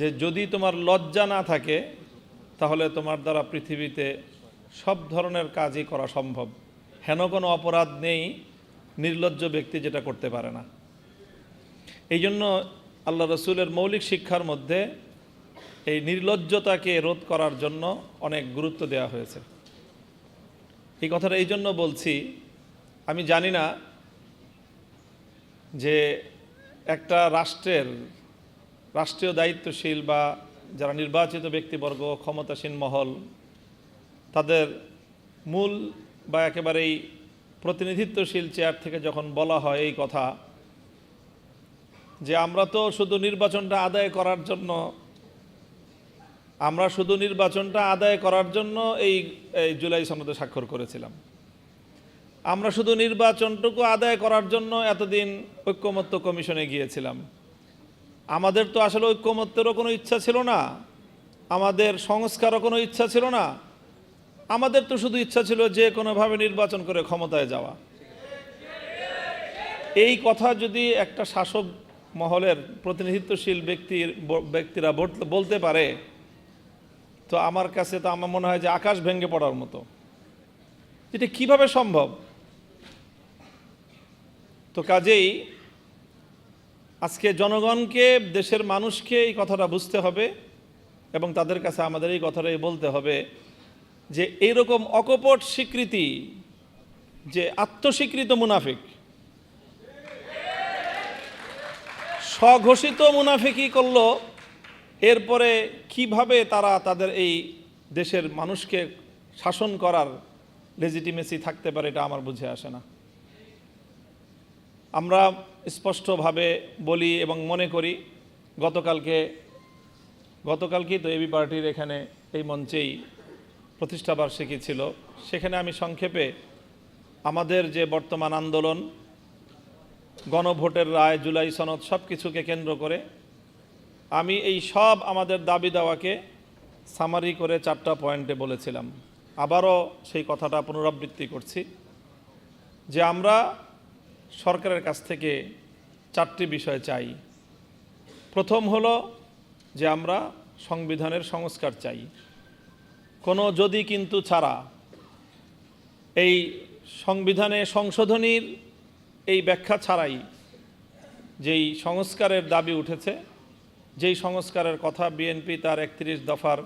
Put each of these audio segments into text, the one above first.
যে যদি তোমার লজ্জা না থাকে তাহলে তোমার দ্বারা পৃথিবীতে সব ধরনের কাজই করা সম্ভব। হেন কোনো অপরাধ নেই নির্লজ্জ ব্যক্তি যেটা করতে পারে না। এই জন্য আল্লাহ রসুলের মৌলিক শিক্ষার মধ্যে এই নির্লজ্জতাকে রোধ করার জন্য অনেক গুরুত্ব দেওয়া হয়েছে। এই কথাটা এই জন্য বলছি, আমি জানি না যে একটা রাষ্ট্রীয় দায়িত্বশীল বা যারা নির্বাচিত ব্যক্তিবর্গ, ক্ষমতাসীন মহল, তাদের মূল বা একেবারেই প্রতিনিধিত্বশীল চেয়ার থেকে যখন বলা হয় এই কথা যে আমরা শুধু নির্বাচনটা আদায় করার জন্য এই জুলাই সনদে স্বাক্ষর করেছিলাম, আমরা শুধু নির্বাচনটুকু আদায় করার জন্য এতদিন ঐক্যমত্য কমিশনে গিয়েছিলাম। আমাদের তো আসলে ঐক্যমত্যেরও কোনো ইচ্ছা ছিল না, আমাদের সংস্কারও কোনো ইচ্ছা ছিল না, আমাদের তো শুধু ইচ্ছা ছিল যে কোনোভাবে নির্বাচন করে ক্ষমতায় যাওয়া। এই কথা যদি একটা শাসক মহলের প্রতিনিধিত্বশীল ব্যক্তিরা বলতে পারে তো আমার কাছে তো আমার মনে হয় যে আকাশ ভেঙে পড়ার মতো। এটা কিভাবে সম্ভব? তো কাজেই আজকে জনগণকে, দেশের মানুষকে এই কথাটা বুঝতে হবে এবং তাদের কাছে আমাদের এই কথাটাই বলতে হবে যে এইরকম অকপট স্বীকৃতি, যে আত্মস্বীকৃত মুনাফিক, স্বঘোষিত মুনাফিকি করলো, এরপরে কিভাবে তারা তাদের এই দেশের মানুষকে শাসন করার লেজিটিমেসি থাকতে পারে, এটা আমার বুঝে আসে না। আমরা স্পষ্টভাবে বলি এবং মনে করি, গতকালকেই তো এবি পার্টির এখানে এই মঞ্চেই প্রতিষ্ঠাবার্ষিকী ছিল, সেখানে আমি সংক্ষেপে আমাদের যে বর্তমান আন্দোলন, গণভোটের রায়, জুলাই সনদ, সব কিছুকে কেন্দ্র করে আমি এই সব আমাদের দাবি দাওয়াকে সামারি করে 4টা পয়েন্টে বলেছিলাম। আবারও সেই কথাটা পুনরাবৃত্তি করছি যে আমরা সরকারের কাছ থেকে 4টি বিষয় চাই। প্রথম হলো যে আমরা সংবিধানের সংস্কার চাই, কোনো যদি কিন্তু ছাড়া। এই সংবিধানে সংশোধনীর এই ব্যাখ্যা ছাড়াই যেই সংস্কারের দাবি উঠেছে, যেই সংস্কারের কথা বিএনপি তার 31 দফার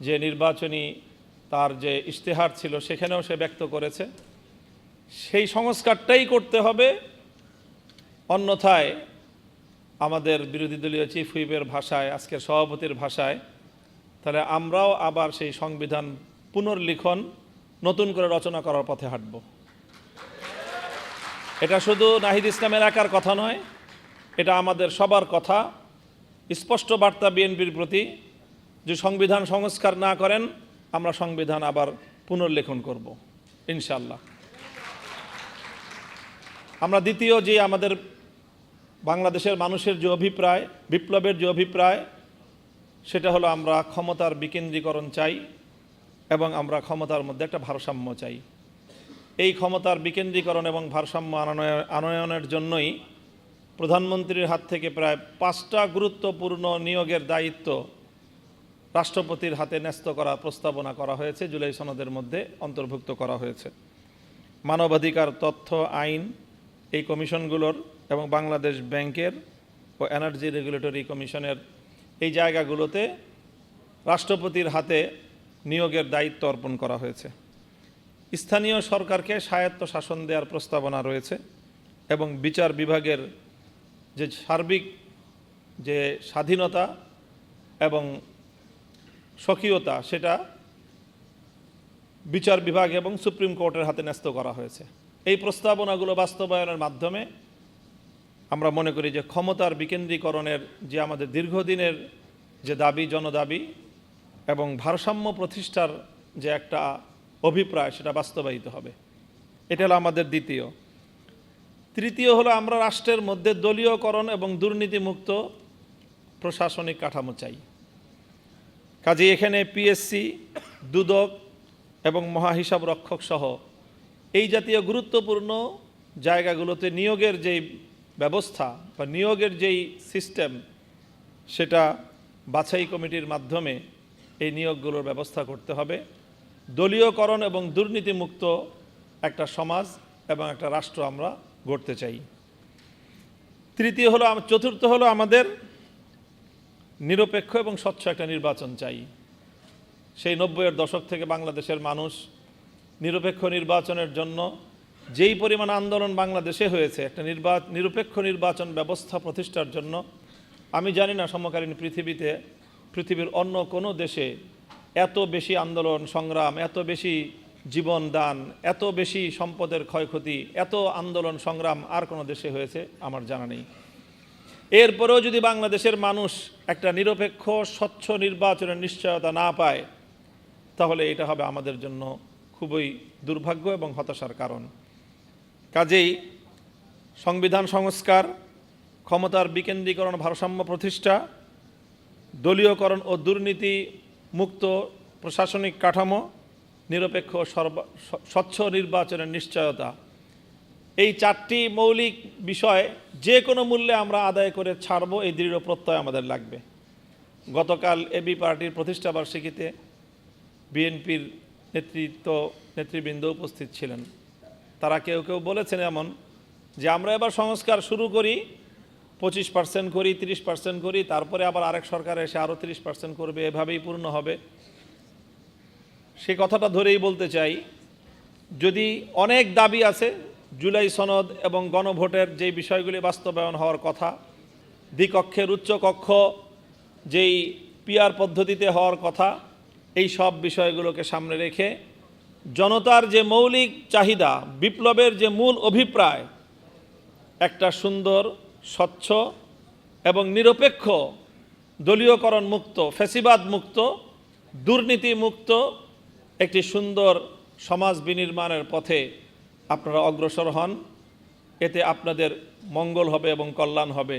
যে নির্বাচনী তার যে ইশতেহার ছিল সেখানেও সে ব্যক্ত করেছে, সেই সংস্কারটাই করতে হবে। অন্যথায় আমাদের বিরোধী দলীয় চিফ হুইপের ভাষায়, আজকের সভাপতির ভাষায়, তাহলে আমরাও আবার সেই সংবিধান পুনর্লিখন, নতুন করে রচনা করার পথে হাঁটব। এটা শুধু নাহিদ ইসলামের একার কথা নয়, এটা আমাদের সবার কথা। স্পষ্ট বার্তা বিএনপির প্রতি যে সংবিধান সংস্কার না করেন আমরা সংবিধান আবার পুনর্লেখন করব ইনশাআল্লাহ। আমরা দ্বিতীয় যে আমাদের বাংলাদেশের মানুষের যে অভিপ্রায়, বিপ্লবের যে অভিপ্রায়, সেটা হলো আমরা ক্ষমতার বিকেন্দ্রীকরণ চাই এবং আমরা ক্ষমতার মধ্যে একটা ভারসাম্য চাই। এই ক্ষমতার বিকেন্দ্রীকরণ এবং ভারসাম্য আনয়নের জন্যই প্রধানমন্ত্রীর হাত থেকে প্রায় 5টা গুরুত্বপূর্ণ নিয়োগের দায়িত্ব রাষ্ট্রপতির হাতে ন্যস্ত করার প্রস্তাবনা করা হয়েছে, জুলাই সনদের মধ্যে অন্তর্ভুক্ত করা হয়েছে। মানবাধিকার, তথ্য, আইন এই কমিশনগুলোর এবং বাংলাদেশ ব্যাংকের ও এনার্জি রেগুলেটরি কমিশনের এই জায়গাগুলোতে রাষ্ট্রপতির হাতে নিয়োগের দায়িত্ব অর্পণ করা হয়েছে। স্থানীয় সরকারকে স্বায়ত্ত শাসন দেওয়ার প্রস্তাবনা রয়েছে এবং বিচার বিভাগের যে সার্বিক যে স্বাধীনতা এবং স্বকীয়তা, সেটা বিচার বিভাগ এবং সুপ্রিম কোর্টের হাতে ন্যস্ত করা হয়েছে। এই প্রস্তাবনাগুলো বাস্তবায়নের মাধ্যমে আমরা মনে করি যে ক্ষমতার বিকেন্দ্রীকরণের যে আমাদের দীর্ঘদিনের যে দাবি, জনদাবি এবং ভারসাম্য প্রতিষ্ঠার যে একটা অভিপ্রায়, সেটা বাস্তবায়িত হবে। এটা হলো আমাদের দ্বিতীয়। তৃতীয় হলো আমরা রাষ্ট্রের মধ্যে দলীয়করণ এবং দুর্নীতিমুক্ত প্রশাসনিক কাঠামো চাই। কাজে এখানে পিএসসি, দুদক এবং মহাহিসাব রক্ষক সহ এই জাতীয় গুরুত্বপূর্ণ জায়গাগুলোতে নিয়োগের যেই ব্যবস্থা বা নিয়োগের যেই সিস্টেম, সেটা বাছাই কমিটির মাধ্যমে এই নিয়োগগুলোর ব্যবস্থা করতে হবে। দলীয়করণ এবং দুর্নীতিমুক্ত একটা সমাজ এবং একটা রাষ্ট্র আমরা গড়তে চাই। চতুর্থ হলো আমাদের নিরপেক্ষ এবং স্বচ্ছ একটা নির্বাচন চাই। সেই 90-এর দশক থেকে বাংলাদেশের মানুষ নিরপেক্ষ নির্বাচনের জন্য যেই পরিমাণ আন্দোলন বাংলাদেশে হয়েছে, একটা নিরপেক্ষ নির্বাচন ব্যবস্থা প্রতিষ্ঠার জন্য, আমি জানি না সমকালীন পৃথিবীর অন্য কোনো দেশে এত বেশি আন্দোলন সংগ্রাম, এত বেশি জীবন দান, এত বেশি সম্পদের ক্ষয়ক্ষতি, এত আন্দোলন সংগ্রাম আর কোনো দেশে হয়েছে আমার জানা নেই। এরপরেও যদি বাংলাদেশের মানুষ একটা নিরপেক্ষ স্বচ্ছ নির্বাচনের নিশ্চয়তা না পায়, তাহলে এটা হবে আমাদের জন্য খুবই দুর্ভাগ্য এবং হতাশার কারণ। কাজেই সংবিধান সংস্কার, ক্ষমতার বিকেন্দ্রীকরণ, ভারসাম্য প্রতিষ্ঠা, দলীয়করণ ও দুর্নীতি মুক্ত প্রশাসনিক কাঠামো, নিরপেক্ষ স্বচ্ছ নির্বাচনের নিশ্চয়তা, এই 4টি মৌলিক বিষয় যে কোনো মূল্যে আমরা আদায় করে ছাড়ব, এই দৃঢ় প্রত্যয় আমাদের লাগবে। গতকাল এবি পার্টির প্রতিষ্ঠাবার্ষিকীতে বিএনপির নেতৃবৃন্দ উপস্থিত ছিলেন। তারা কেউ কেউ বলেছেন এমন যে আমরা এবার সংস্কার শুরু করি, 25% করি, 30% করি, তারপরে আবার আরেক সরকার এসে আরও 30% করবে, এভাবেই পূর্ণ হবে। সে কথাটা ধরেই বলতে চাই, যদি অনেক দাবি আছে, জুলাই সনদ এবং গণভোটের যে বিষয়গুলি বাস্তবায়ন হওয়ার কথা, দ্বিকক্ষের উচ্চকক্ষ যেই পিআর পদ্ধতিতে হওয়ার কথা, এই সব বিষয়গুলোকে সামনে রেখে জনতার যে মৌলিক চাহিদা, বিপ্লবের যে মূল অভিপ্রায়, একটা সুন্দর স্বচ্ছ এবং নিরপেক্ষ দলীয়করণ মুক্ত, ফ্যাসিবাদ মুক্ত, দুর্নীতি মুক্ত একটি সুন্দর সমাজ বিনির্মাণের পথে আপনারা অগ্রসর হন। এতে আপনাদের মঙ্গল হবে এবং কল্যাণ হবে।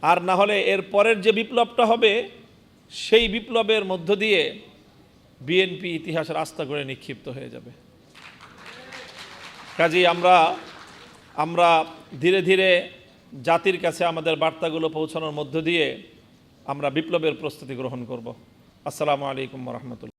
আর না হলে এর পরের যে বিপ্লবটা হবে, সেই বিপ্লবের মধ্য দিয়ে বিএনপি ইতিহাসের আস্থা করে নিক্ষিপ্ত হয়ে যাবে। কাজেই আমরা ধীরে ধীরে জাতির কাছে আমাদের বার্তাগুলো পৌঁছানোর মধ্য দিয়ে আমরা বিপ্লবের প্রস্তুতি গ্রহণ করব। আসসালামু আলাইকুম ওয়া রাহমাতুল্লাহ।